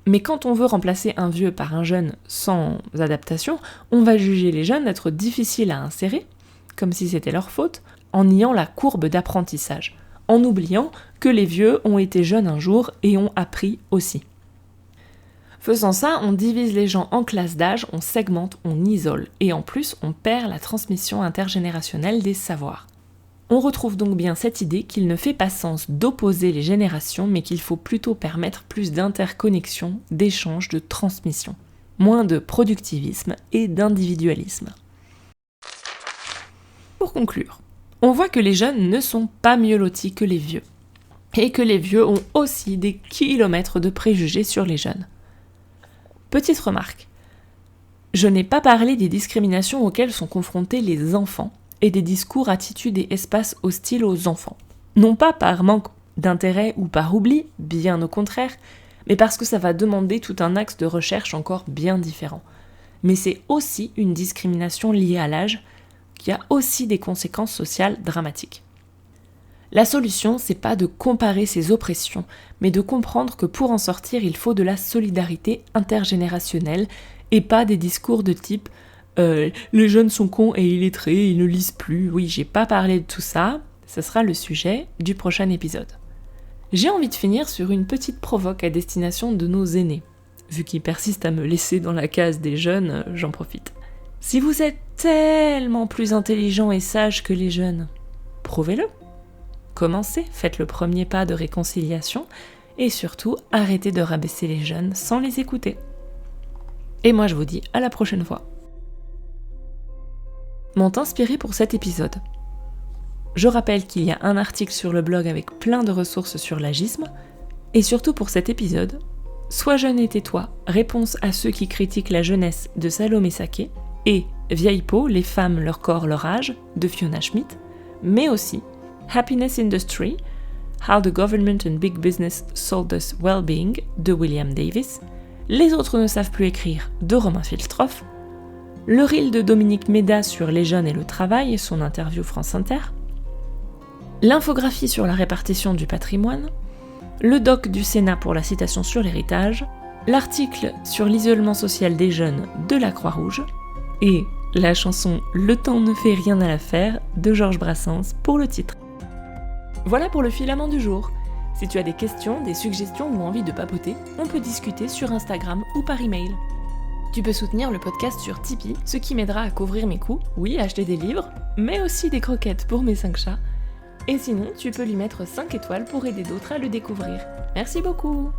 Mais quand on veut remplacer un vieux par un jeune sans adaptation, on va juger les jeunes d'être difficiles à insérer, comme si c'était leur faute, en niant la courbe d'apprentissage, en oubliant que les vieux ont été jeunes un jour et ont appris aussi. Faisant ça, on divise les gens en classes d'âge, on segmente, on isole, et en plus, on perd la transmission intergénérationnelle des savoirs. On retrouve donc bien cette idée qu'il ne fait pas sens d'opposer les générations, mais qu'il faut plutôt permettre plus d'interconnexion, d'échange, de transmission, moins de productivisme et d'individualisme. Pour conclure, on voit que les jeunes ne sont pas mieux lotis que les vieux, et que les vieux ont aussi des kilomètres de préjugés sur les jeunes. Petite remarque, je n'ai pas parlé des discriminations auxquelles sont confrontés les enfants et des discours, attitudes et espaces hostiles aux enfants. Non pas par manque d'intérêt ou par oubli, bien au contraire, mais parce que ça va demander tout un axe de recherche encore bien différent. Mais c'est aussi une discrimination liée à l'âge, qui a aussi des conséquences sociales dramatiques. La solution, c'est pas de comparer ces oppressions, mais de comprendre que pour en sortir, il faut de la solidarité intergénérationnelle et pas des discours de type les jeunes sont cons et illettrés, ils ne lisent plus. Oui, j'ai pas parlé de tout ça, ce sera le sujet du prochain épisode. J'ai envie de finir sur une petite provoque à destination de nos aînés. Vu qu'ils persistent à me laisser dans la case des jeunes, j'en profite. Si vous êtes tellement plus intelligent et sage que les jeunes, prouvez-le. Commencez, faites le premier pas de réconciliation et surtout arrêtez de rabaisser les jeunes sans les écouter. Et moi je vous dis à la prochaine fois. M'ont inspiré pour cet épisode. Je rappelle qu'il y a un article sur le blog avec plein de ressources sur l'agisme et surtout pour cet épisode, Sois jeune et tais-toi, réponse à ceux qui critiquent la jeunesse de Salomé Saké et Vieille peau, les femmes, leur corps, leur âge de Fiona Schmidt, mais aussi Happiness Industry, How the Government and Big Business Sold Us Well-Being de William Davis, Les autres ne savent plus écrire de Romain Filstroff, le reel de Dominique Méda sur les jeunes et le travail, son interview France Inter, l'infographie sur la répartition du patrimoine, le doc du Sénat pour la citation sur l'héritage, l'article sur l'isolement social des jeunes de la Croix-Rouge, et la chanson « Le temps ne fait rien à l'affaire » de Georges Brassens pour le titre. Voilà pour le filament du jour. Si tu as des questions, des suggestions ou envie de papoter, on peut discuter sur Instagram ou par email. Tu peux soutenir le podcast sur Tipeee, ce qui m'aidera à couvrir mes coûts, oui, acheter des livres, mais aussi des croquettes pour mes 5 chats. Et sinon, tu peux lui mettre 5 étoiles pour aider d'autres à le découvrir. Merci beaucoup!